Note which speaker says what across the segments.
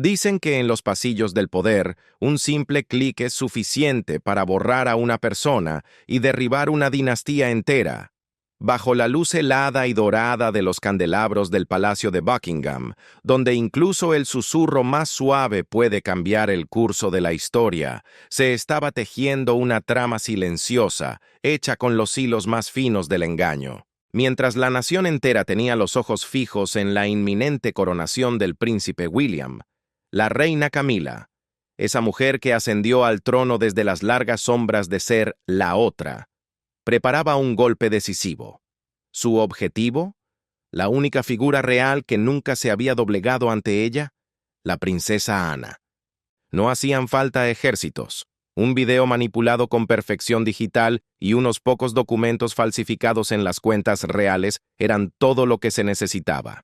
Speaker 1: Dicen que en los pasillos del poder, un simple clic es suficiente para borrar a una persona y derribar una dinastía entera. Bajo la luz helada y dorada de los candelabros del Palacio de Buckingham, donde incluso el susurro más suave puede cambiar el curso de la historia, se estaba tejiendo una trama silenciosa, hecha con los hilos más finos del engaño. Mientras la nación entera tenía los ojos fijos en la inminente coronación del príncipe William, la reina Camila, esa mujer que ascendió al trono desde las largas sombras de ser la otra, preparaba un golpe decisivo. Su objetivo, la única figura real que nunca se había doblegado ante ella, la princesa Ana. No hacían falta ejércitos, un video manipulado con perfección digital y unos pocos documentos falsificados en las cuentas reales eran todo lo que se necesitaba.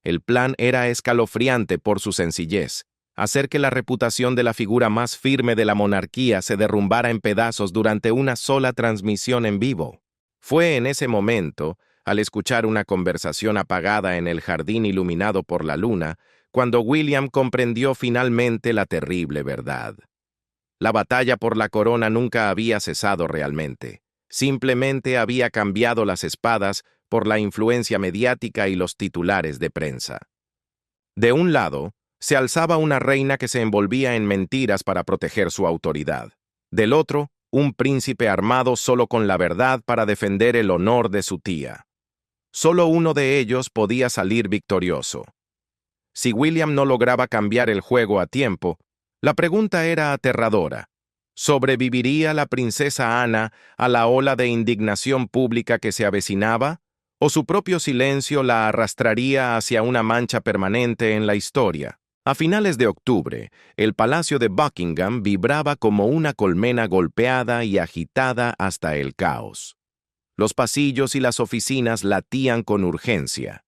Speaker 1: El plan era escalofriante por su sencillez: hacer que la reputación de la figura más firme de la monarquía se derrumbara en pedazos durante una sola transmisión en vivo. Fue en ese momento, al escuchar una conversación apagada en el jardín iluminado por la luna, cuando William comprendió finalmente la terrible verdad. La batalla por la corona nunca había cesado realmente. Simplemente había cambiado las espadas por la influencia mediática y los titulares de prensa. De un lado, se alzaba una reina que se envolvía en mentiras para proteger su autoridad. Del otro, un príncipe armado solo con la verdad para defender el honor de su tía. Solo uno de ellos podía salir victorioso. Si William no lograba cambiar el juego a tiempo, la pregunta era aterradora. ¿Sobreviviría la princesa Ana a la ola de indignación pública que se avecinaba? ¿O su propio silencio la arrastraría hacia una mancha permanente en la historia? A finales de octubre, el Palacio de Buckingham vibraba como una colmena golpeada y agitada hasta el caos. Los pasillos y las oficinas latían con urgencia.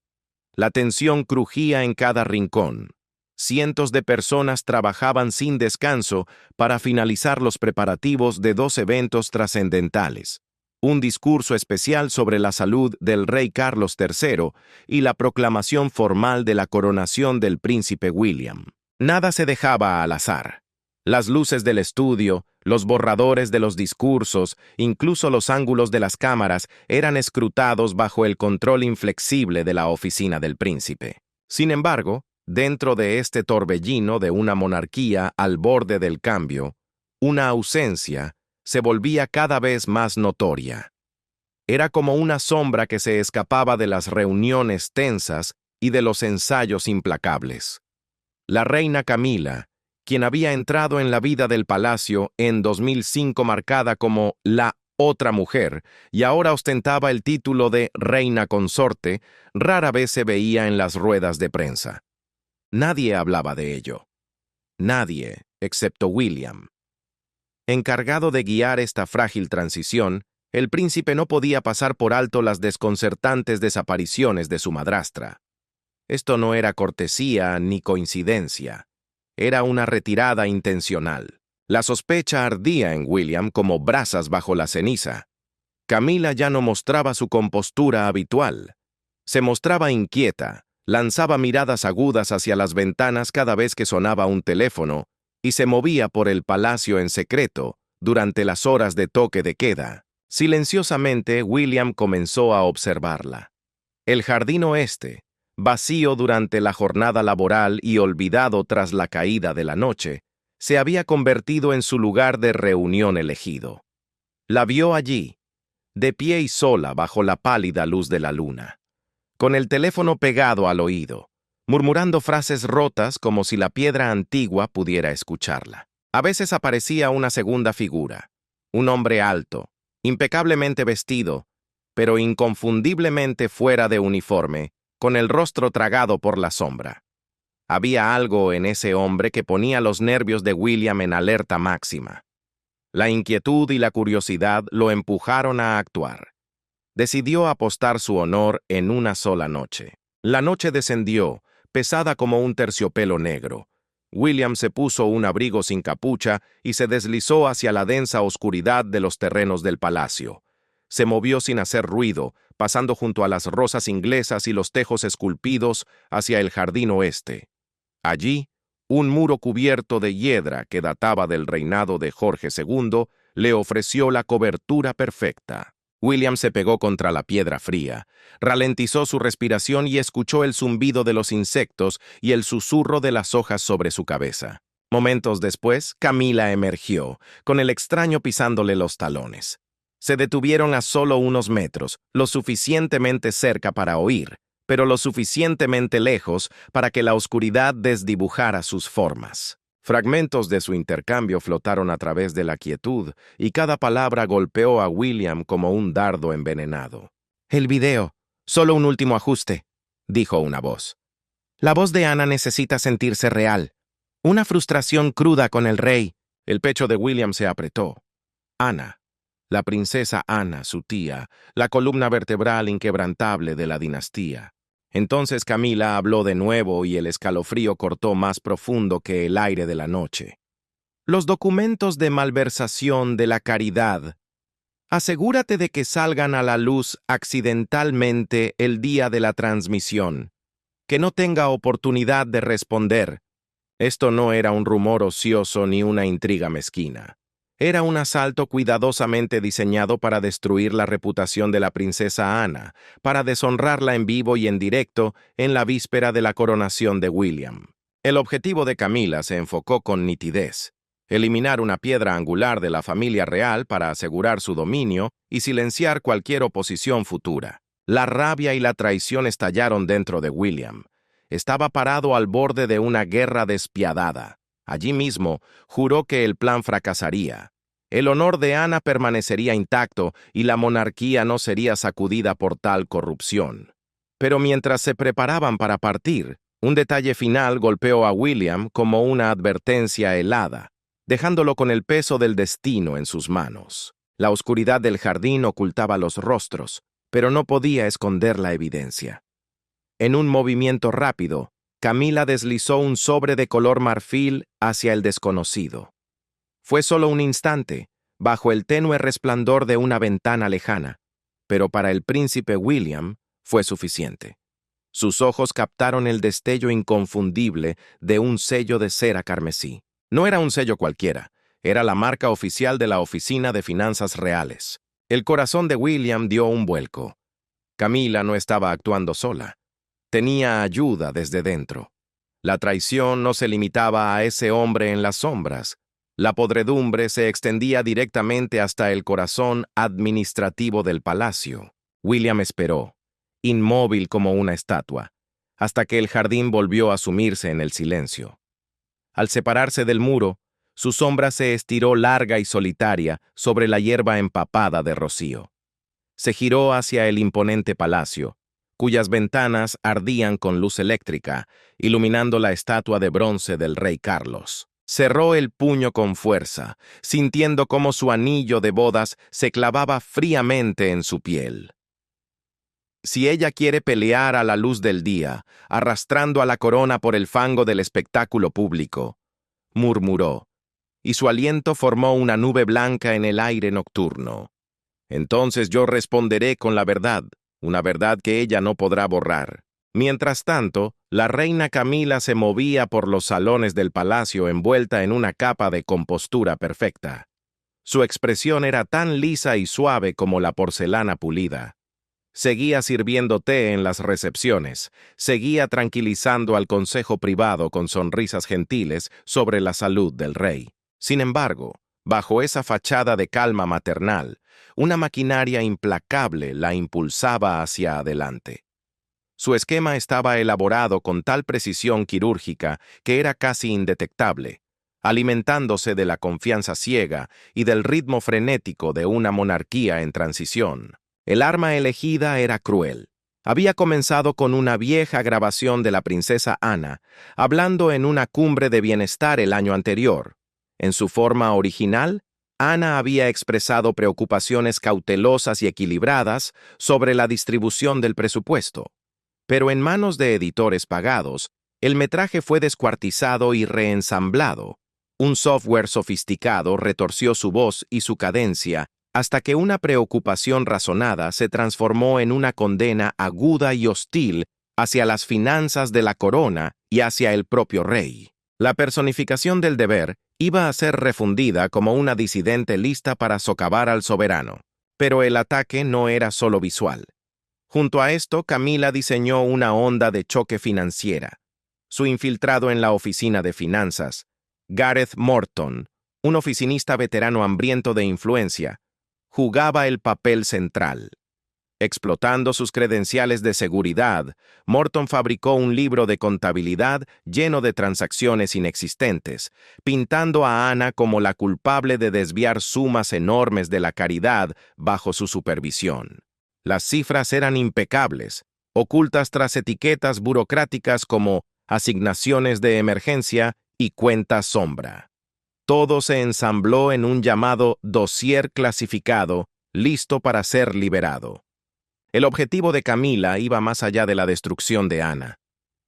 Speaker 1: La tensión crujía en cada rincón. Cientos de personas trabajaban sin descanso para finalizar los preparativos de dos eventos trascendentales: un discurso especial sobre la salud del rey Carlos III y la proclamación formal de la coronación del príncipe William. Nada se dejaba al azar. Las luces del estudio, los borradores de los discursos, incluso los ángulos de las cámaras, eran escrutados bajo el control inflexible de la oficina del príncipe. Sin embargo, dentro de este torbellino de una monarquía al borde del cambio, una ausencia se volvía cada vez más notoria. Era como una sombra que se escapaba de las reuniones tensas y de los ensayos implacables. La reina Camila, quien había entrado en la vida del palacio en 2005 marcada como la otra mujer y ahora ostentaba el título de reina consorte, rara vez se veía en las ruedas de prensa. Nadie hablaba de ello. Nadie, excepto William. Encargado de guiar esta frágil transición, el príncipe no podía pasar por alto las desconcertantes desapariciones de su madrastra. Esto no era cortesía ni coincidencia. Era una retirada intencional. La sospecha ardía en William como brasas bajo la ceniza. Camila ya no mostraba su compostura habitual. Se mostraba inquieta, lanzaba miradas agudas hacia las ventanas cada vez que sonaba un teléfono y se movía por el palacio en secreto durante las horas de toque de queda. Silenciosamente, William comenzó a observarla. El jardín oeste, vacío durante la jornada laboral y olvidado tras la caída de la noche, se había convertido en su lugar de reunión elegido. La vio allí, de pie y sola bajo la pálida luz de la luna, con el teléfono pegado al oído, murmurando frases rotas como si la piedra antigua pudiera escucharla. A veces aparecía una segunda figura, un hombre alto, impecablemente vestido, pero inconfundiblemente fuera de uniforme, con el rostro tragado por la sombra. Había algo en ese hombre que ponía los nervios de William en alerta máxima. La inquietud y la curiosidad lo empujaron a actuar. Decidió apostar su honor en una sola noche. La noche descendió, pesada como un terciopelo negro. William se puso un abrigo sin capucha y se deslizó hacia la densa oscuridad de los terrenos del palacio. Se movió sin hacer ruido, pasando junto a las rosas inglesas y los tejos esculpidos hacia el jardín oeste. Allí, Un muro cubierto de hiedra que databa del reinado de Jorge II le ofreció la cobertura perfecta. William se pegó contra la piedra fría, ralentizó su respiración y escuchó el zumbido de los insectos y el susurro de las hojas sobre su cabeza. Momentos después, Camila emergió, con el extraño pisándole los talones. Se detuvieron a solo unos metros, lo suficientemente cerca para oír, pero lo suficientemente lejos para que la oscuridad desdibujara sus formas. Fragmentos de su intercambio flotaron a través de la quietud y cada palabra golpeó a William como un dardo envenenado. «El video. Solo un último ajuste», dijo una voz. «La voz de Ana necesita sentirse real. Una frustración cruda con el rey». El pecho de William se apretó. Ana, la princesa Ana, su tía, la columna vertebral inquebrantable de la dinastía. Entonces Camila habló de nuevo y el escalofrío cortó más profundo que el aire de la noche. «Los documentos de malversación de la caridad. Asegúrate de que salgan a la luz accidentalmente el día de la transmisión. Que no tenga oportunidad de responder». Esto no era un rumor ocioso ni una intriga mezquina. Era un asalto cuidadosamente diseñado para destruir la reputación de la princesa Ana, para deshonrarla en vivo y en directo en la víspera de la coronación de William. El objetivo de Camila se enfocó con nitidez: eliminar una piedra angular de la familia real para asegurar su dominio y silenciar cualquier oposición futura. La rabia y la traición estallaron dentro de William. Estaba parado al borde de una guerra despiadada. Allí mismo, juró que el plan fracasaría. El honor de Ana permanecería intacto y la monarquía no sería sacudida por tal corrupción. Pero mientras se preparaban para partir, un detalle final golpeó a William como una advertencia helada, dejándolo con el peso del destino en sus manos. La oscuridad del jardín ocultaba los rostros, pero no podía esconder la evidencia. En un movimiento rápido, Camila deslizó un sobre de color marfil hacia el desconocido. Fue solo un instante, bajo el tenue resplandor de una ventana lejana, pero para el príncipe William fue suficiente. Sus ojos captaron el destello inconfundible de un sello de cera carmesí. No era un sello cualquiera, era la marca oficial de la Oficina de Finanzas Reales. El corazón de William dio un vuelco. Camila no estaba actuando sola. Tenía ayuda desde dentro. La traición no se limitaba a ese hombre en las sombras. La podredumbre se extendía directamente hasta el corazón administrativo del palacio. William esperó, inmóvil como una estatua, hasta que el jardín volvió a sumirse en el silencio. Al separarse del muro, su sombra se estiró larga y solitaria sobre la hierba empapada de rocío. Se giró hacia el imponente palacio, cuyas ventanas ardían con luz eléctrica, iluminando la estatua de bronce del rey Carlos. Cerró el puño con fuerza, sintiendo cómo su anillo de bodas se clavaba fríamente en su piel. Si ella quiere pelear a la luz del día, arrastrando a la corona por el fango del espectáculo público, murmuró, y su aliento formó una nube blanca en el aire nocturno. Entonces yo responderé con la verdad, una verdad que ella no podrá borrar. Mientras tanto, la reina Camila se movía por los salones del palacio envuelta en una capa de compostura perfecta. Su expresión era tan lisa y suave como la porcelana pulida. Seguía sirviendo té en las recepciones, seguía tranquilizando al consejo privado con sonrisas gentiles sobre la salud del rey. Sin embargo, bajo esa fachada de calma maternal, una maquinaria implacable la impulsaba hacia adelante. Su esquema estaba elaborado con tal precisión quirúrgica que era casi indetectable, alimentándose de la confianza ciega y del ritmo frenético de una monarquía en transición. El arma elegida era cruel. Había comenzado con una vieja grabación de la princesa Ana, hablando en una cumbre de bienestar el año anterior. En su forma original, Ana había expresado preocupaciones cautelosas y equilibradas sobre la distribución del presupuesto. Pero en manos de editores pagados, el metraje fue descuartizado y reensamblado. Un software sofisticado retorció su voz y su cadencia hasta que una preocupación razonada se transformó en una condena aguda y hostil hacia las finanzas de la corona y hacia el propio rey. La personificación del deber iba a ser refundida como una disidente lista para socavar al soberano. Pero el ataque no era solo visual. Junto a esto, Camila diseñó una onda de choque financiera. Su infiltrado en la oficina de finanzas, Gareth Morton, un oficinista veterano hambriento de influencia, jugaba el papel central. Explotando sus credenciales de seguridad, Morton fabricó un libro de contabilidad lleno de transacciones inexistentes, pintando a Anna como la culpable de desviar sumas enormes de la caridad bajo su supervisión. Las cifras eran impecables, ocultas tras etiquetas burocráticas como asignaciones de emergencia y cuenta sombra. Todo se ensambló en un llamado dossier clasificado, listo para ser liberado. El objetivo de Camila iba más allá de la destrucción de Anna.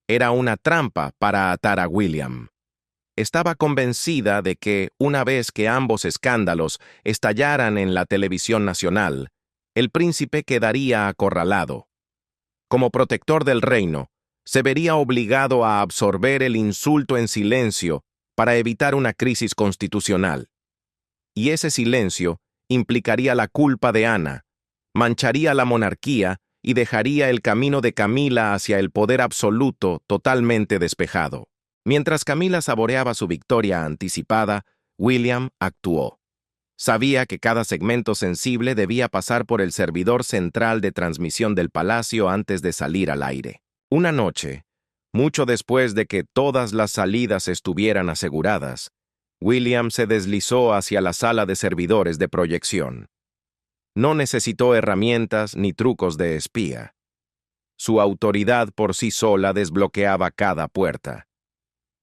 Speaker 1: Era una trampa para atar a William. Estaba convencida de que, una vez que ambos escándalos estallaran en la televisión nacional, el príncipe quedaría acorralado. Como protector del reino, se vería obligado a absorber el insulto en silencio para evitar una crisis constitucional. Y ese silencio implicaría la culpa de Anna, mancharía la monarquía y dejaría el camino de Camila hacia el poder absoluto totalmente despejado. Mientras Camila saboreaba su victoria anticipada, William actuó. Sabía que cada segmento sensible debía pasar por el servidor central de transmisión del palacio antes de salir al aire. Una noche, mucho después de que todas las salidas estuvieran aseguradas, William se deslizó hacia la sala de servidores de proyección. No necesitó herramientas ni trucos de espía. Su autoridad por sí sola desbloqueaba cada puerta.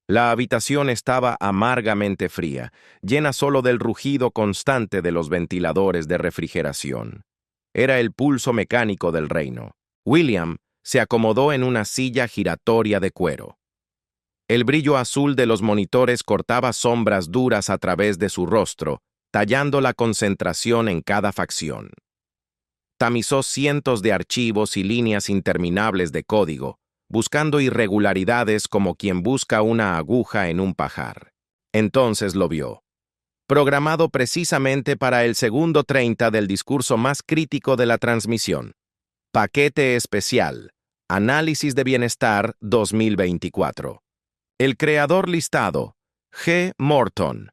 Speaker 1: La habitación estaba amargamente fría, llena solo del rugido constante de los ventiladores de refrigeración. Era el pulso mecánico del reino. William se acomodó en una silla giratoria de cuero. El brillo azul de los monitores cortaba sombras duras a través de su rostro, tallando la concentración en cada facción. Tamizó cientos de archivos y líneas interminables de código, buscando irregularidades como quien busca una aguja en un pajar. Entonces lo vio. Programado precisamente para el segundo 30 del discurso más crítico de la transmisión. Paquete especial. Análisis de Bienestar 2024. El creador listado, G. Morton.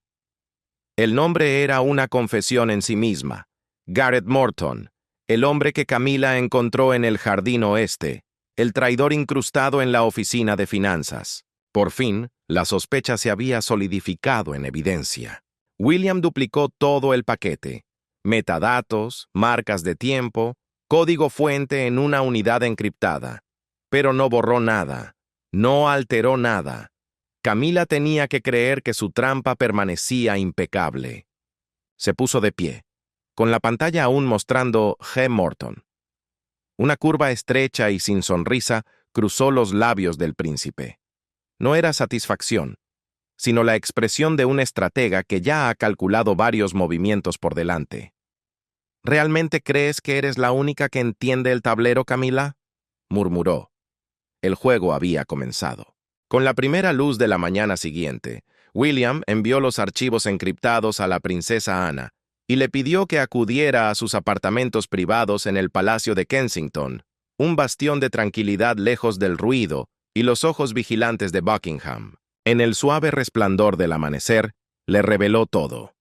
Speaker 1: El nombre era una confesión en sí misma. Gareth Morton, el hombre que Camila encontró en el jardín oeste, el traidor incrustado en la oficina de finanzas. Por fin, la sospecha se había solidificado en evidencia. William duplicó todo el paquete: metadatos, marcas de tiempo, código fuente en una unidad encriptada. Pero no borró nada, no alteró nada. Camila tenía que creer que su trampa permanecía impecable. Se puso de pie, con la pantalla aún mostrando G. Morton. Una curva estrecha y sin sonrisa cruzó los labios del príncipe. No era satisfacción, sino la expresión de un estratega que ya ha calculado varios movimientos por delante. ¿Realmente crees que eres la única que entiende el tablero, Camila?, murmuró. El juego había comenzado. Con la primera luz de la mañana siguiente, William envió los archivos encriptados a la princesa Anna y le pidió que acudiera a sus apartamentos privados en el Palacio de Kensington, un bastión de tranquilidad lejos del ruido y los ojos vigilantes de Buckingham. En el suave resplandor del amanecer, le reveló todo.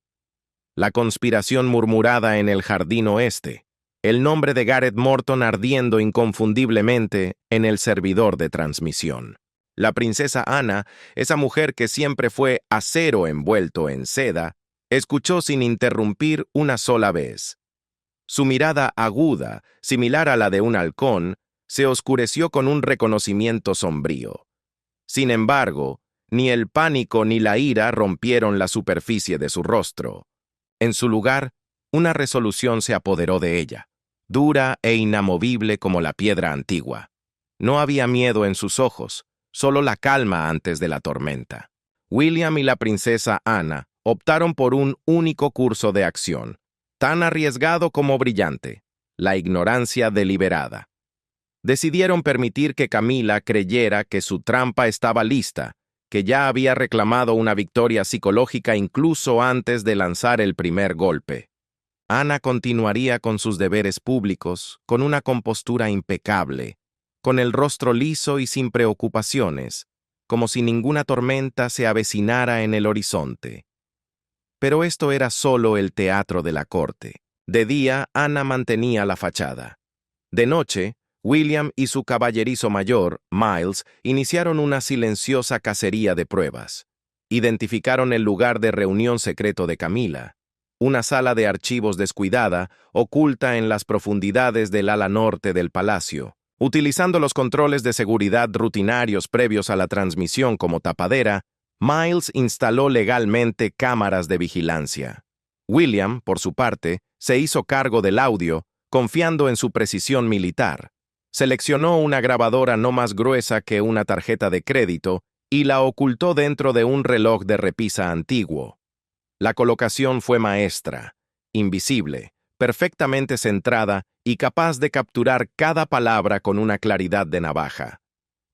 Speaker 1: La conspiración murmurada en el jardín oeste, el nombre de Gareth Morton ardiendo inconfundiblemente en el servidor de transmisión. La princesa Anna, esa mujer que siempre fue acero envuelto en seda, escuchó sin interrumpir una sola vez. Su mirada aguda, similar a la de un halcón, se oscureció con un reconocimiento sombrío. Sin embargo, ni el pánico ni la ira rompieron la superficie de su rostro. En su lugar, una resolución se apoderó de ella, dura e inamovible como la piedra antigua. No había miedo en sus ojos, solo la calma antes de la tormenta. William y la princesa Anna optaron por un único curso de acción, tan arriesgado como brillante: la ignorancia deliberada. Decidieron permitir que Camila creyera que su trampa estaba lista que ya había reclamado una victoria psicológica incluso antes de lanzar el primer golpe. Ana continuaría con sus deberes públicos, con una compostura impecable, con el rostro liso y sin preocupaciones, como si ninguna tormenta se avecinara en el horizonte. Pero esto era solo el teatro de la corte. De día, Ana mantenía la fachada. De noche, William y su caballerizo mayor, Miles, iniciaron una silenciosa cacería de pruebas. Identificaron el lugar de reunión secreto de Camila, una sala de archivos descuidada, oculta en las profundidades del ala norte del palacio. Utilizando los controles de seguridad rutinarios previos a la transmisión como tapadera, Miles instaló legalmente cámaras de vigilancia. William, por su parte, se hizo cargo del audio, confiando en su precisión militar. Seleccionó una grabadora no más gruesa que una tarjeta de crédito y la ocultó dentro de un reloj de repisa antiguo. La colocación fue maestra, invisible, perfectamente centrada y capaz de capturar cada palabra con una claridad de navaja.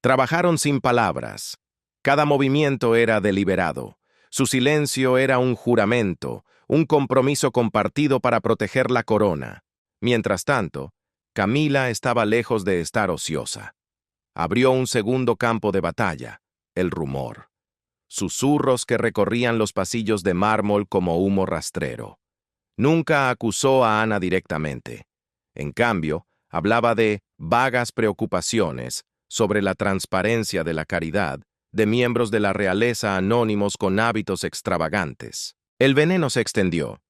Speaker 1: Trabajaron sin palabras. Cada movimiento era deliberado. Su silencio era un juramento, un compromiso compartido para proteger la corona. Mientras tanto, Camila estaba lejos de estar ociosa. Abrió un segundo campo de batalla, el rumor. Susurros que recorrían los pasillos de mármol como humo rastrero. Nunca acusó a Ana directamente. En cambio, hablaba de vagas preocupaciones sobre la transparencia de la caridad, de miembros de la realeza anónimos con hábitos extravagantes. El veneno se extendió.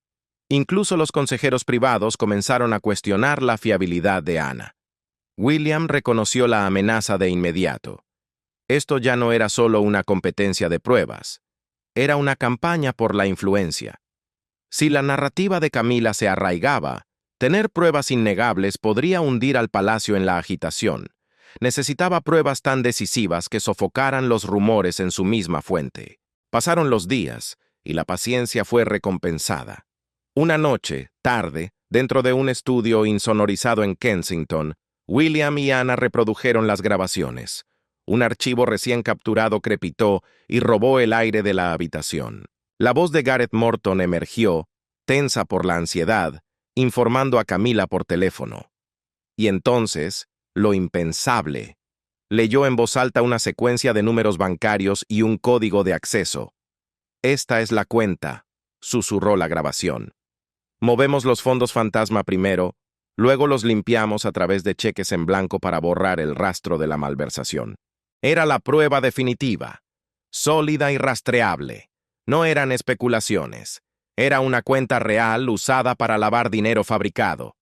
Speaker 1: Incluso los consejeros privados comenzaron a cuestionar la fiabilidad de Ana. William reconoció la amenaza de inmediato. Esto ya no era solo una competencia de pruebas, era una campaña por la influencia. Si la narrativa de Camila se arraigaba, tener pruebas innegables podría hundir al palacio en la agitación. Necesitaba pruebas tan decisivas que sofocaran los rumores en su misma fuente. Pasaron los días, y la paciencia fue recompensada. Una noche, tarde, dentro de un estudio insonorizado en Kensington, William y Ana reprodujeron las grabaciones. Un archivo recién capturado crepitó y robó el aire de la habitación. La voz de Gareth Morton emergió, tensa por la ansiedad, informando a Camila por teléfono. Y entonces, lo impensable. Leyó en voz alta una secuencia de números bancarios y un código de acceso. «Esta es la cuenta», susurró la grabación. «Movemos los fondos fantasma primero, luego los limpiamos a través de cheques en blanco para borrar el rastro de la malversación». Era la prueba definitiva, sólida y rastreable. No eran especulaciones. Era una cuenta real usada para lavar dinero fabricado.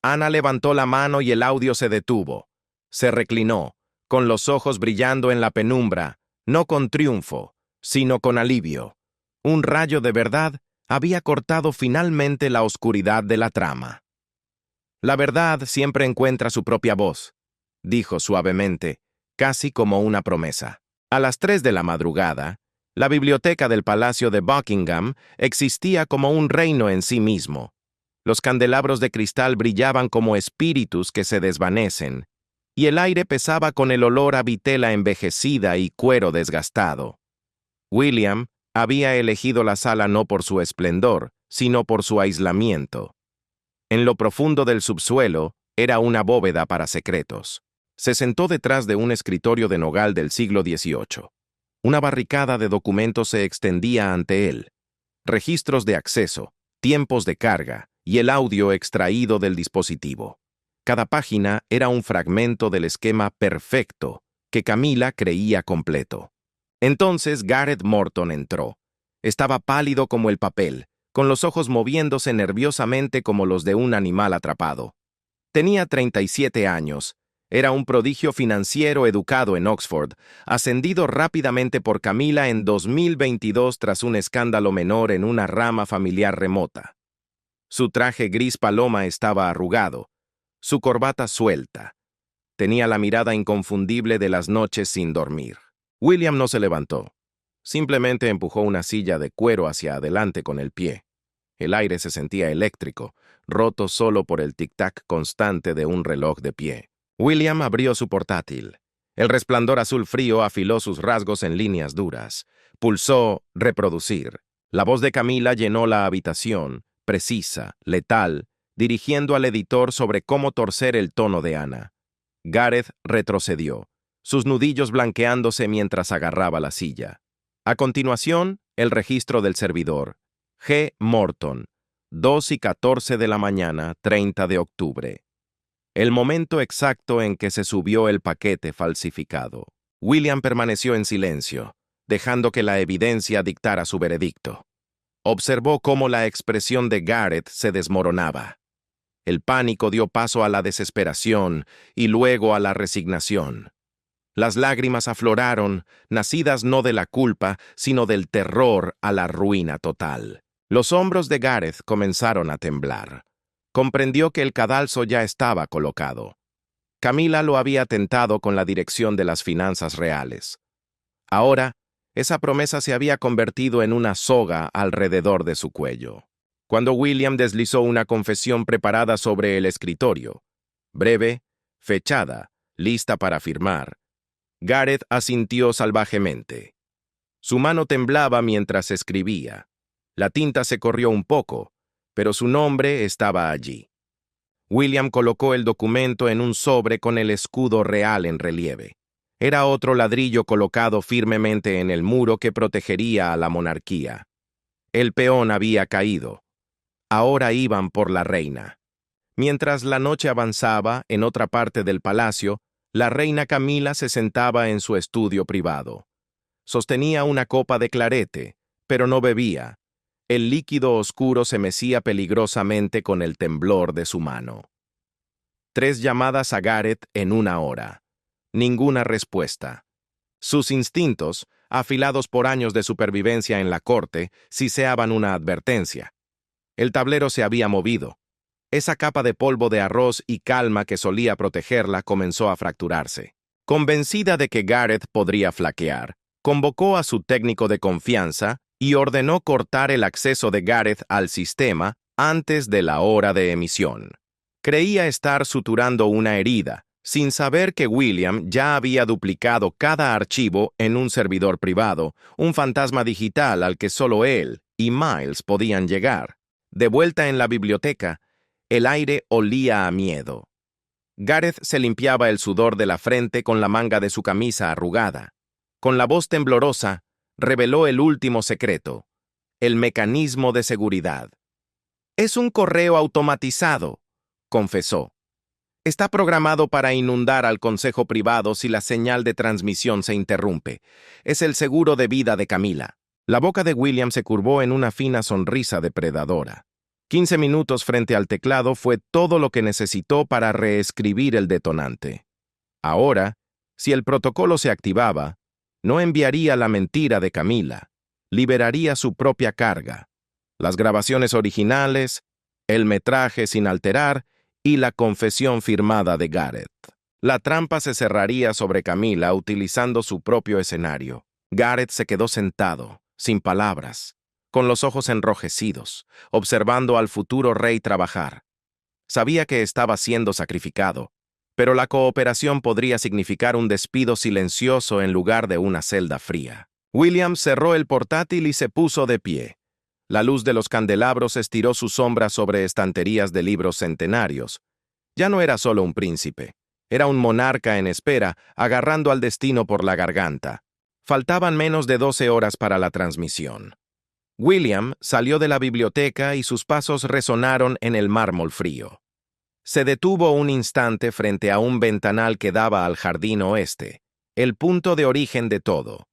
Speaker 1: Ana levantó la mano y el audio se detuvo. Se reclinó, con los ojos brillando en la penumbra, no con triunfo, sino con alivio. Un rayo de verdad había cortado finalmente la oscuridad de la trama. «La verdad siempre encuentra su propia voz», dijo suavemente, casi como una promesa. A las 3 de la madrugada, la biblioteca del Palacio de Buckingham existía como un reino en sí mismo. Los candelabros de cristal brillaban como espíritus que se desvanecen, y el aire pesaba con el olor a vitela envejecida y cuero desgastado. William había elegido la sala no por su esplendor, sino por su aislamiento. En lo profundo del subsuelo era una bóveda para secretos. Se sentó detrás de un escritorio de nogal del siglo XVIII. Una barricada de documentos se extendía ante él. Registros de acceso, tiempos de carga y el audio extraído del dispositivo. Cada página era un fragmento del esquema perfecto que Camila creía completo. Entonces Gareth Morton entró. Estaba pálido como el papel, con los ojos moviéndose nerviosamente como los de un animal atrapado. Tenía 37 años. Era un prodigio financiero educado en Oxford, ascendido rápidamente por Camila en 2022 tras un escándalo menor en una rama familiar remota. Su traje gris paloma estaba arrugado, su corbata suelta. Tenía la mirada inconfundible de las noches sin dormir. William no se levantó. Simplemente empujó una silla de cuero hacia adelante con el pie. El aire se sentía eléctrico, roto solo por el tic-tac constante de un reloj de pie. William abrió su portátil. El resplandor azul frío afiló sus rasgos en líneas duras. Pulsó reproducir. La voz de Camila llenó la habitación, precisa, letal, dirigiendo al editor sobre cómo torcer el tono de Ana. Gareth retrocedió, sus nudillos blanqueándose mientras agarraba la silla. A continuación, el registro del servidor. G. Morton, 2:14 de la mañana, 30 de octubre. El momento exacto en que se subió el paquete falsificado. William permaneció en silencio, dejando que la evidencia dictara su veredicto. Observó cómo la expresión de Gareth se desmoronaba. El pánico dio paso a la desesperación y luego a la resignación. Las lágrimas afloraron, nacidas no de la culpa, sino del terror a la ruina total. Los hombros de Gareth comenzaron a temblar. Comprendió que el cadalso ya estaba colocado. Camila lo había tentado con la dirección de las finanzas reales. Ahora, esa promesa se había convertido en una soga alrededor de su cuello. Cuando William deslizó una confesión preparada sobre el escritorio, breve, fechada, lista para firmar, Gareth asintió salvajemente. Su mano temblaba mientras escribía. La tinta se corrió un poco, pero su nombre estaba allí. William colocó el documento en un sobre con el escudo real en relieve. Era otro ladrillo colocado firmemente en el muro que protegería a la monarquía. El peón había caído. Ahora iban por la reina. Mientras la noche avanzaba, en otra parte del palacio, la reina Camila se sentaba en su estudio privado. Sostenía una copa de clarete, pero no bebía. El líquido oscuro se mecía peligrosamente con el temblor de su mano. 3 llamadas a Gareth en 1 hora. Ninguna respuesta. Sus instintos, afilados por años de supervivencia en la corte, siseaban una advertencia. El tablero se había movido. Esa capa de polvo de arroz y calma que solía protegerla comenzó a fracturarse. Convencida de que Gareth podría flaquear, convocó a su técnico de confianza y ordenó cortar el acceso de Gareth al sistema antes de la hora de emisión. Creía estar suturando una herida, sin saber que William ya había duplicado cada archivo en un servidor privado, un fantasma digital al que solo él y Miles podían llegar. De vuelta en la biblioteca, el aire olía a miedo. Gareth se limpiaba el sudor de la frente con la manga de su camisa arrugada. Con la voz temblorosa, reveló el último secreto: el mecanismo de seguridad. «Es un correo automatizado», confesó. «Está programado para inundar al consejo privado si la señal de transmisión se interrumpe. Es el seguro de vida de Camila». La boca de William se curvó en una fina sonrisa depredadora. 15 minutos frente al teclado fue todo lo que necesitó para reescribir el detonante. Ahora, si el protocolo se activaba, no enviaría la mentira de Camila, liberaría su propia carga, las grabaciones originales, el metraje sin alterar y la confesión firmada de Gareth. La trampa se cerraría sobre Camila utilizando su propio escenario. Gareth se quedó sentado, sin palabras, con los ojos enrojecidos, observando al futuro rey trabajar. Sabía que estaba siendo sacrificado, pero la cooperación podría significar un despido silencioso en lugar de una celda fría. William cerró el portátil y se puso de pie. La luz de los candelabros estiró su sombra sobre estanterías de libros centenarios. Ya no era solo un príncipe, era un monarca en espera, agarrando al destino por la garganta. Faltaban menos de 12 horas para la transmisión. William salió de la biblioteca y sus pasos resonaron en el mármol frío. Se detuvo un instante frente a un ventanal que daba al jardín oeste, el punto de origen de todo.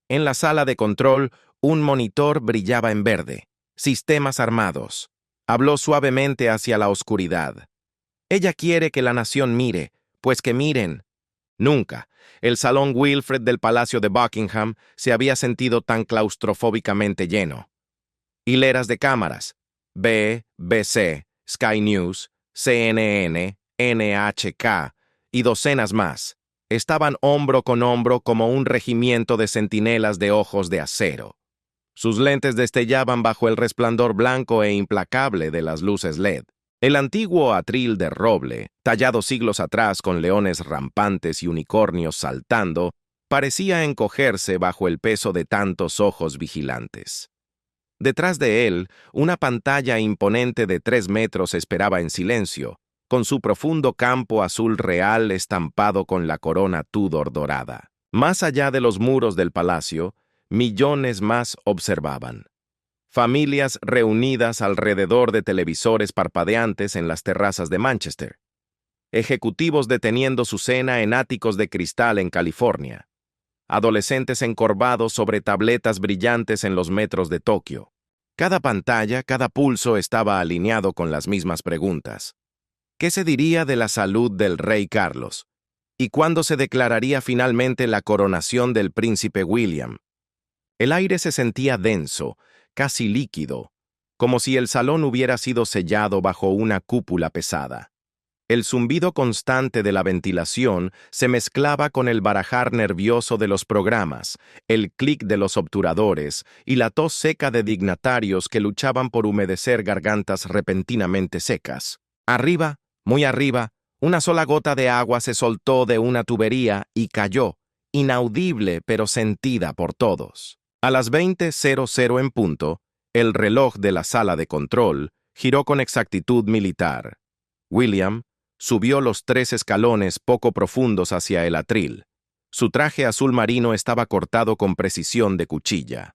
Speaker 1: En la sala de control, un monitor brillaba en verde. Sistemas armados. Habló suavemente hacia la oscuridad. Ella quiere que la nación mire, pues que miren. Nunca. El salón Wilfred del Palacio de Buckingham se había sentido tan claustrofóbicamente lleno. Hileras de cámaras. BBC, Sky News, CNN, NHK y docenas más. Estaban hombro con hombro como un regimiento de centinelas de ojos de acero. Sus lentes destellaban bajo el resplandor blanco e implacable de las luces LED. El antiguo atril de roble, tallado siglos atrás con leones rampantes y unicornios saltando, parecía encogerse bajo el peso de tantos ojos vigilantes. Detrás de él, una pantalla imponente de 3 metros esperaba en silencio, con su profundo campo azul real estampado con la corona Tudor dorada. Más allá de los muros del palacio, millones más observaban. Familias reunidas alrededor de televisores parpadeantes en las terrazas de Manchester. Ejecutivos deteniendo su cena en áticos de cristal en California. Adolescentes encorvados sobre tabletas brillantes en los metros de Tokio. Cada pantalla, cada pulso estaba alineado con las mismas preguntas. ¿Qué se diría de la salud del rey Carlos? ¿Y cuándo se declararía finalmente la coronación del príncipe William? El aire se sentía denso, casi líquido, como si el salón hubiera sido sellado bajo una cúpula pesada. El zumbido constante de la ventilación se mezclaba con el barajar nervioso de los programas, el clic de los obturadores y la tos seca de dignatarios que luchaban por humedecer gargantas repentinamente secas. Arriba, muy arriba, una sola gota de agua se soltó de una tubería y cayó, inaudible pero sentida por todos. A las 20:00 en punto, el reloj de la sala de control giró con exactitud militar. William subió los 3 escalones poco profundos hacia el atril. Su traje azul marino estaba cortado con precisión de cuchilla.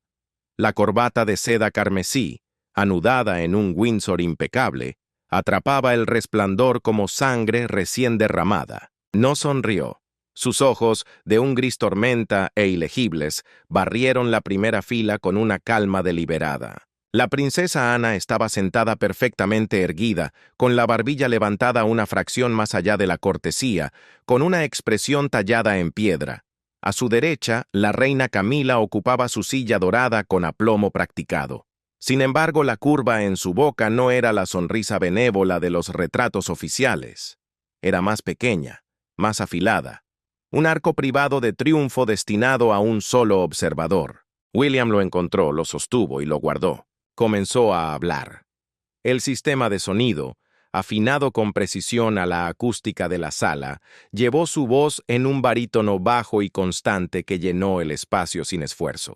Speaker 1: La corbata de seda carmesí, anudada en un Windsor impecable, atrapaba el resplandor como sangre recién derramada. No sonrió. Sus ojos, de un gris tormenta e ilegibles, barrieron la primera fila con una calma deliberada. La princesa Ana estaba sentada perfectamente erguida, con la barbilla levantada una fracción más allá de la cortesía, con una expresión tallada en piedra. A su derecha, la reina Camila ocupaba su silla dorada con aplomo practicado. Sin embargo, la curva en su boca no era la sonrisa benévola de los retratos oficiales. Era más pequeña, más afilada. Un arco privado de triunfo destinado a un solo observador. William lo encontró, lo sostuvo y lo guardó. Comenzó a hablar. El sistema de sonido, afinado con precisión a la acústica de la sala, llevó su voz en un barítono bajo y constante que llenó el espacio sin esfuerzo.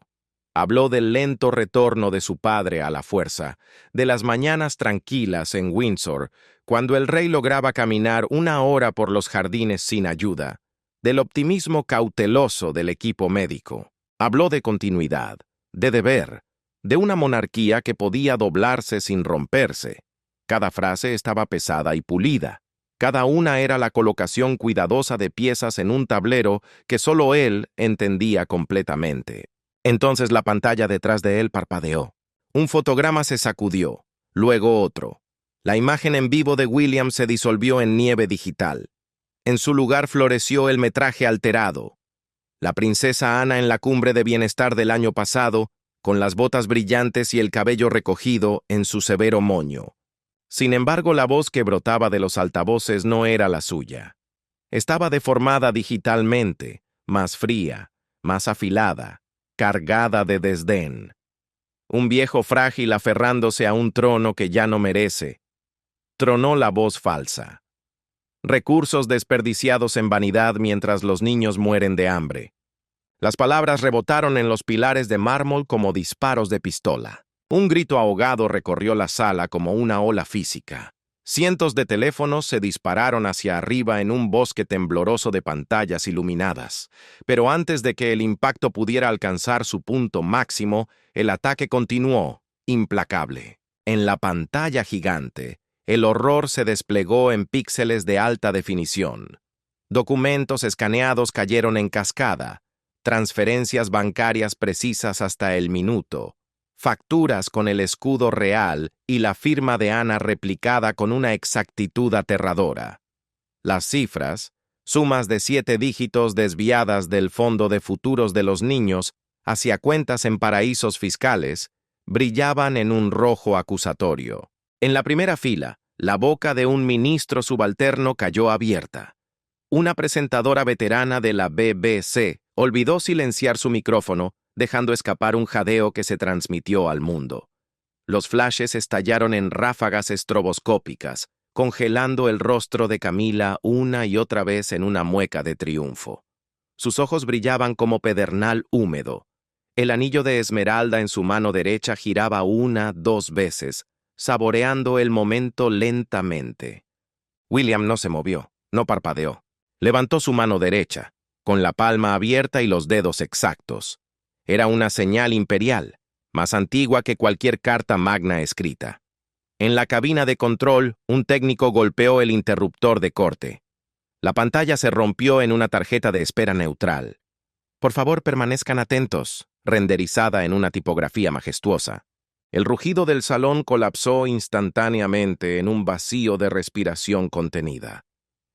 Speaker 1: Habló del lento retorno de su padre a la fuerza, de las mañanas tranquilas en Windsor, cuando el rey lograba caminar 1 hora por los jardines sin ayuda, del optimismo cauteloso del equipo médico. Habló de continuidad, de deber, de una monarquía que podía doblarse sin romperse. Cada frase estaba pesada y pulida. Cada una era la colocación cuidadosa de piezas en un tablero que solo él entendía completamente. Entonces la pantalla detrás de él parpadeó. Un fotograma se sacudió, luego otro. La imagen en vivo de William se disolvió en nieve digital. En su lugar floreció el metraje alterado. La princesa Ana en la cumbre de bienestar del año pasado, con las botas brillantes y el cabello recogido en su severo moño. Sin embargo, la voz que brotaba de los altavoces no era la suya. Estaba deformada digitalmente, más fría, más afilada, cargada de desdén. Un viejo frágil aferrándose a un trono que ya no merece. Tronó la voz falsa. Recursos desperdiciados en vanidad mientras los niños mueren de hambre. Las palabras rebotaron en los pilares de mármol como disparos de pistola. Un grito ahogado recorrió la sala como una ola física. Cientos de teléfonos se dispararon hacia arriba en un bosque tembloroso de pantallas iluminadas. Pero antes de que el impacto pudiera alcanzar su punto máximo, el ataque continuó, implacable. En la pantalla gigante, el horror se desplegó en píxeles de alta definición. Documentos escaneados cayeron en cascada, transferencias bancarias precisas hasta el minuto, facturas con el escudo real y la firma de Ana replicada con una exactitud aterradora. Las cifras, sumas de 7 dígitos desviadas del fondo de futuros de los niños hacia cuentas en paraísos fiscales, brillaban en un rojo acusatorio. En la primera fila, la boca de un ministro subalterno cayó abierta. Una presentadora veterana de la BBC olvidó silenciar su micrófono, dejando escapar un jadeo que se transmitió al mundo. Los flashes estallaron en ráfagas estroboscópicas. congelando el rostro de Camila una y otra vez en una mueca de triunfo. Sus ojos brillaban como pedernal húmedo. El anillo de esmeralda en su mano derecha giraba 2 veces, saboreando el momento lentamente. William no se movió, no parpadeó. Levantó su mano derecha, con la palma abierta y los dedos exactos. Era una señal imperial, más antigua que cualquier carta magna escrita. En la cabina de control, un técnico golpeó el interruptor de corte. La pantalla se rompió en una tarjeta de espera neutral. Por favor, permanezcan atentos, renderizada en una tipografía majestuosa. El rugido del salón colapsó instantáneamente en un vacío de respiración contenida.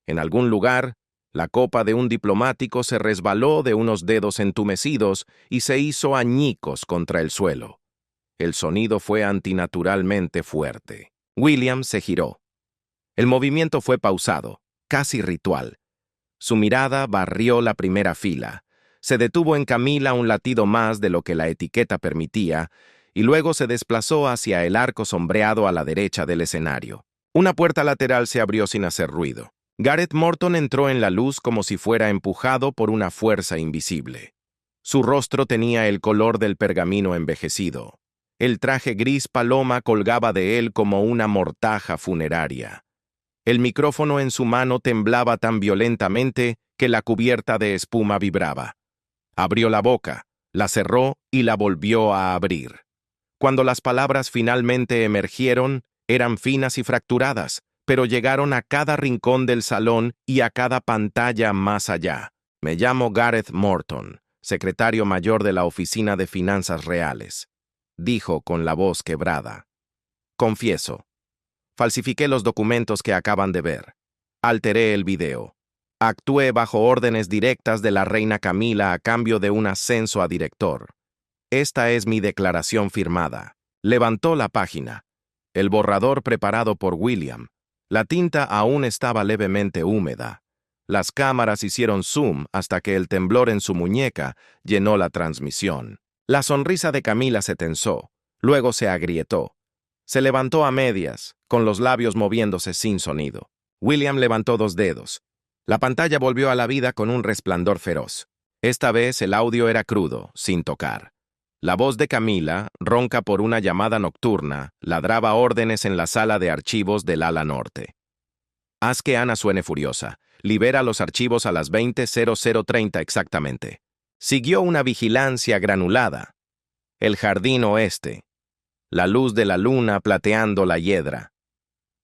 Speaker 1: En algún lugar, la copa de un diplomático se resbaló de unos dedos entumecidos y se hizo añicos contra el suelo. El sonido fue antinaturalmente fuerte. William se giró. El movimiento fue pausado, casi ritual. Su mirada barrió la primera fila. Se detuvo en Camila un latido más de lo que la etiqueta permitía, y luego se desplazó hacia el arco sombreado a la derecha del escenario. Una puerta lateral se abrió sin hacer ruido. Gareth Morton entró en la luz como si fuera empujado por una fuerza invisible. Su rostro tenía el color del pergamino envejecido. El traje gris paloma colgaba de él como una mortaja funeraria. El micrófono en su mano temblaba tan violentamente que la cubierta de espuma vibraba. Abrió la boca, la cerró y la volvió a abrir. Cuando las palabras finalmente emergieron, eran finas y fracturadas, pero llegaron a cada rincón del salón y a cada pantalla más allá. Me llamo Gareth Morton, secretario mayor de la Oficina de Finanzas Reales, dijo con la voz quebrada. Confieso, falsifiqué los documentos que acaban de ver. Alteré el video. Actué bajo órdenes directas de la reina Camila a cambio de un ascenso a director. Esta es mi declaración firmada. Levantó la página. El borrador preparado por William. La tinta aún estaba levemente húmeda. Las cámaras hicieron zoom hasta que el temblor en su muñeca llenó la transmisión. La sonrisa de Camila se tensó, luego se agrietó. Se levantó a medias, con los labios moviéndose sin sonido. William levantó 2 dedos. La pantalla volvió a la vida con un resplandor feroz. Esta vez el audio era crudo, sin tocar. La voz de Camila, ronca por una llamada nocturna, ladraba órdenes en la sala de archivos del ala norte. Haz que Ana suene furiosa. Libera los archivos a las 20:00:30 exactamente. Siguió una vigilancia granulada. El jardín oeste. La luz de la luna plateando la hiedra.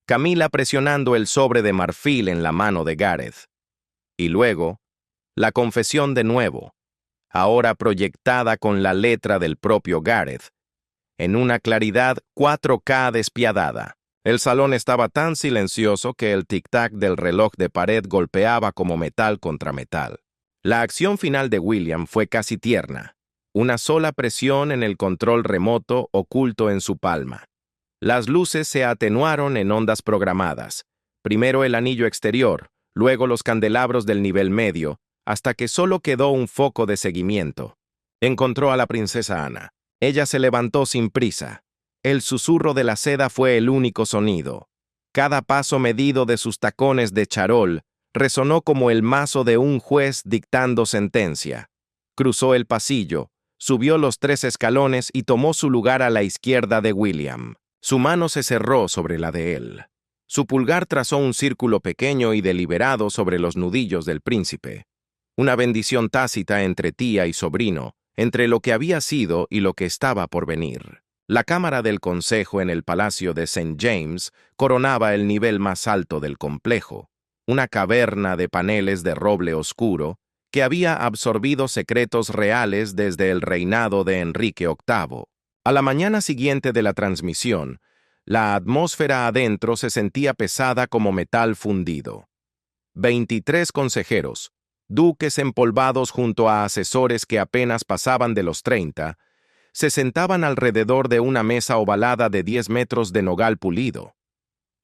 Speaker 1: Camila presionando el sobre de marfil en la mano de Gareth. Y luego, la confesión de nuevo, ahora proyectada con la letra del propio Gareth, en una claridad 4K despiadada. El salón estaba tan silencioso que el tic-tac del reloj de pared golpeaba como metal contra metal. La acción final de William fue casi tierna. Una sola presión en el control remoto oculto en su palma. Las luces se atenuaron en ondas programadas. Primero el anillo exterior, luego los candelabros del nivel medio, hasta que solo quedó un foco de seguimiento. Encontró a la princesa Ana. Ella se levantó sin prisa. El susurro de la seda fue el único sonido. Cada paso medido de sus tacones de charol resonó como el mazo de un juez dictando sentencia. Cruzó el pasillo, subió los 3 escalones y tomó su lugar a la izquierda de William. Su mano se cerró sobre la de él. Su pulgar trazó un círculo pequeño y deliberado sobre los nudillos del príncipe. Una bendición tácita entre tía y sobrino, entre lo que había sido y lo que estaba por venir. La cámara del consejo en el palacio de St. James coronaba el nivel más alto del complejo, una caverna de paneles de roble oscuro que había absorbido secretos reales desde el reinado de Enrique VIII. A la mañana siguiente de la transmisión, la atmósfera adentro se sentía pesada como metal fundido. 23 consejeros, duques empolvados junto a asesores que apenas pasaban de los 30, se sentaban alrededor de una mesa ovalada de 10 metros de nogal pulido.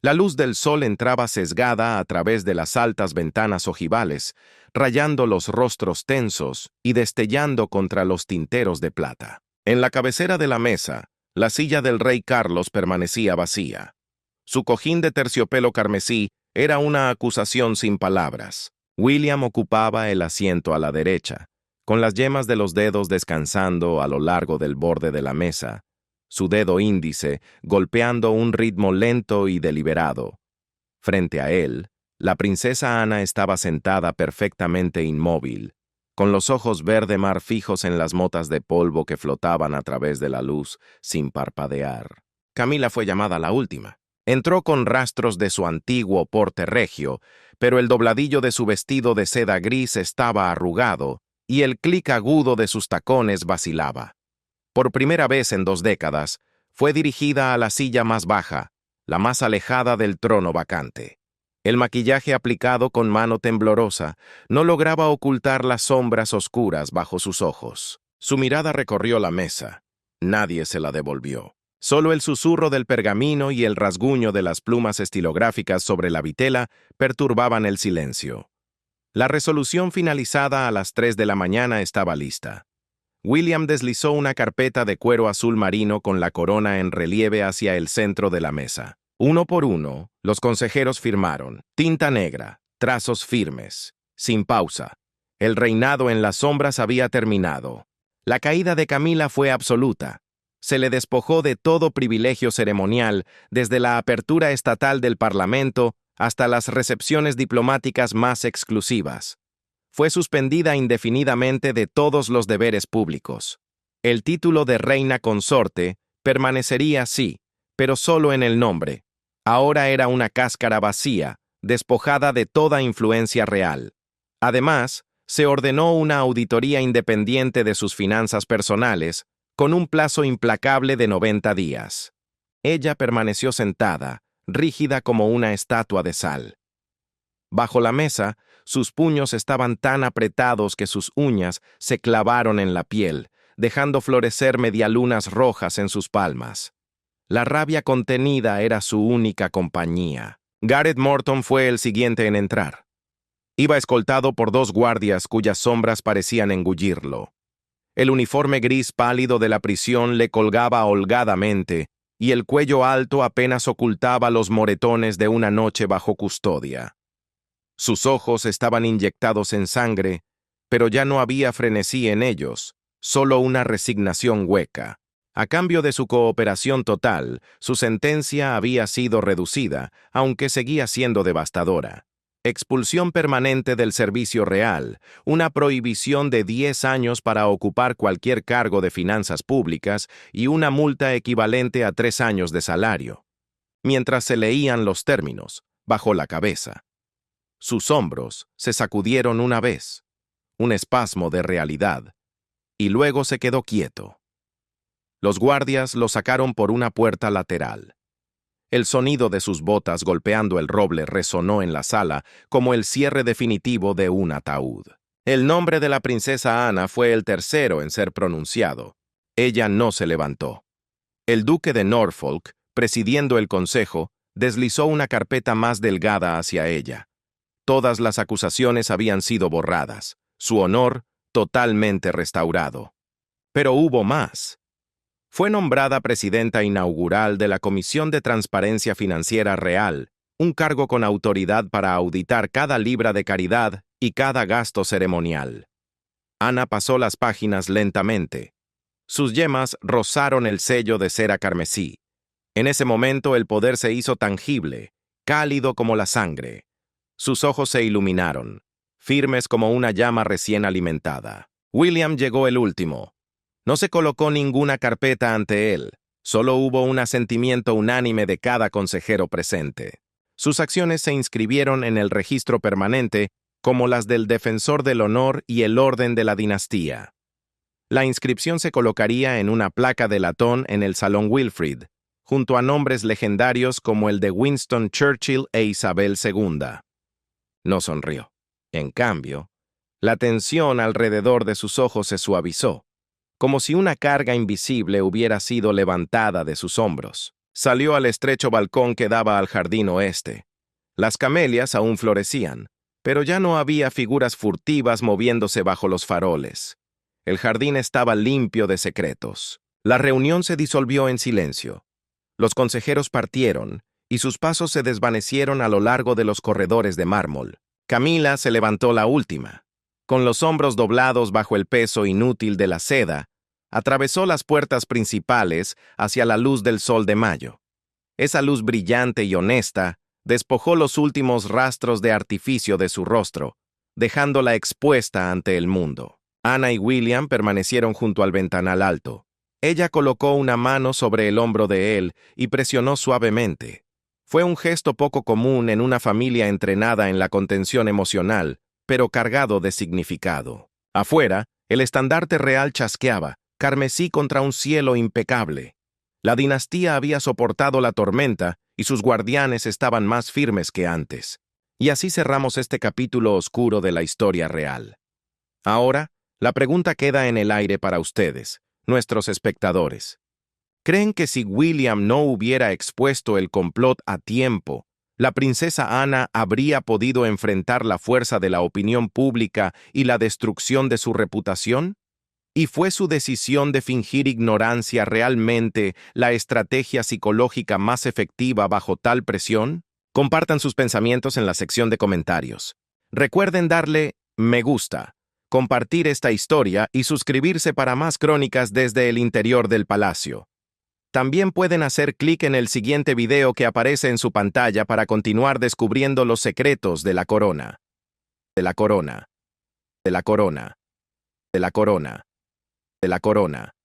Speaker 1: La luz del sol entraba sesgada a través de las altas ventanas ojivales, rayando los rostros tensos y destellando contra los tinteros de plata. En la cabecera de la mesa, la silla del rey Carlos permanecía vacía. Su cojín de terciopelo carmesí era una acusación sin palabras. William ocupaba el asiento a la derecha, con las yemas de los dedos descansando a lo largo del borde de la mesa, su dedo índice golpeando un ritmo lento y deliberado. Frente a él, la princesa Ana estaba sentada perfectamente inmóvil, con los ojos verde mar fijos en las motas de polvo que flotaban a través de la luz, sin parpadear. Camila fue llamada la última. Entró con rastros de su antiguo porte regio, pero el dobladillo de su vestido de seda gris estaba arrugado y el clic agudo de sus tacones vacilaba. Por primera vez en 2 décadas, fue dirigida a la silla más baja, la más alejada del trono vacante. El maquillaje aplicado con mano temblorosa no lograba ocultar las sombras oscuras bajo sus ojos. Su mirada recorrió la mesa. Nadie se la devolvió. Solo el susurro del pergamino y el rasguño de las plumas estilográficas sobre la vitela perturbaban el silencio. La resolución finalizada a las 3 de la mañana estaba lista. William deslizó una carpeta de cuero azul marino con la corona en relieve hacia el centro de la mesa. Uno por uno, los consejeros firmaron. Tinta negra, trazos firmes, sin pausa. El reinado en las sombras había terminado. La caída de Camila fue absoluta. Se le despojó de todo privilegio ceremonial, desde la apertura estatal del Parlamento hasta las recepciones diplomáticas más exclusivas. Fue suspendida indefinidamente de todos los deberes públicos. El título de reina consorte permanecería sí, pero solo en el nombre. Ahora era una cáscara vacía, despojada de toda influencia real. Además, se ordenó una auditoría independiente de sus finanzas personales, con un plazo implacable de 90 días. Ella permaneció sentada, rígida como una estatua de sal. Bajo la mesa, sus puños estaban tan apretados que sus uñas se clavaron en la piel, dejando florecer medialunas rojas en sus palmas. La rabia contenida era su única compañía. Gareth Morton fue el siguiente en entrar. Iba escoltado por 2 guardias cuyas sombras parecían engullirlo. El uniforme gris pálido de la prisión le colgaba holgadamente, y el cuello alto apenas ocultaba los moretones de una noche bajo custodia. Sus ojos estaban inyectados en sangre, pero ya no había frenesí en ellos, solo una resignación hueca. A cambio de su cooperación total, su sentencia había sido reducida, aunque seguía siendo devastadora. Expulsión permanente del servicio real, una prohibición de 10 años para ocupar cualquier cargo de finanzas públicas y una multa equivalente a 3 años de salario. Mientras se leían los términos, bajó la cabeza. Sus hombros se sacudieron una vez, un espasmo de realidad, y luego se quedó quieto. Los guardias lo sacaron por una puerta lateral. El sonido de sus botas golpeando el roble resonó en la sala como el cierre definitivo de un ataúd. El nombre de la princesa Ana fue el tercero en ser pronunciado. Ella no se levantó. El duque de Norfolk, presidiendo el consejo, deslizó una carpeta más delgada hacia ella. Todas las acusaciones habían sido borradas, su honor totalmente restaurado. Pero hubo más. Fue nombrada presidenta inaugural de la Comisión de Transparencia Financiera Real, un cargo con autoridad para auditar cada libra de caridad y cada gasto ceremonial. Ana pasó las páginas lentamente. Sus yemas rozaron el sello de cera carmesí. En ese momento el poder se hizo tangible, cálido como la sangre. Sus ojos se iluminaron, firmes como una llama recién alimentada. William llegó el último. No se colocó ninguna carpeta ante él, solo hubo un asentimiento unánime de cada consejero presente. Sus acciones se inscribieron en el registro permanente como las del defensor del honor y el orden de la dinastía. La inscripción se colocaría en una placa de latón en el Salón Wilfrid, junto a nombres legendarios como el de Winston Churchill e Isabel II. No sonrió. En cambio, la tensión alrededor de sus ojos se suavizó, como si una carga invisible hubiera sido levantada de sus hombros. Salió al estrecho balcón que daba al jardín oeste. Las camelias aún florecían, pero ya no había figuras furtivas moviéndose bajo los faroles. El jardín estaba limpio de secretos. La reunión se disolvió en silencio. Los consejeros partieron, y sus pasos se desvanecieron a lo largo de los corredores de mármol. Camila se levantó la última. Con los hombros doblados bajo el peso inútil de la seda, atravesó las puertas principales hacia la luz del sol de mayo. Esa luz brillante y honesta despojó los últimos rastros de artificio de su rostro, dejándola expuesta ante el mundo. Ana y William permanecieron junto al ventanal alto. Ella colocó una mano sobre el hombro de él y presionó suavemente. Fue un gesto poco común en una familia entrenada en la contención emocional, pero cargado de significado. Afuera, el estandarte real chasqueaba, carmesí contra un cielo impecable. La dinastía había soportado la tormenta y sus guardianes estaban más firmes que antes. Y así cerramos este capítulo oscuro de la historia real. Ahora, la pregunta queda en el aire para ustedes, nuestros espectadores. ¿Creen que si William no hubiera expuesto el complot a tiempo, la princesa Ana habría podido enfrentar la fuerza de la opinión pública y la destrucción de su reputación? ¿Y fue su decisión de fingir ignorancia realmente la estrategia psicológica más efectiva bajo tal presión? Compartan sus pensamientos en la sección de comentarios. Recuerden darle me gusta, compartir esta historia y suscribirse para más crónicas desde el interior del palacio. También pueden hacer clic en el siguiente video que aparece en su pantalla para continuar descubriendo los secretos de la corona. De la corona. De la corona. De la corona. De la corona.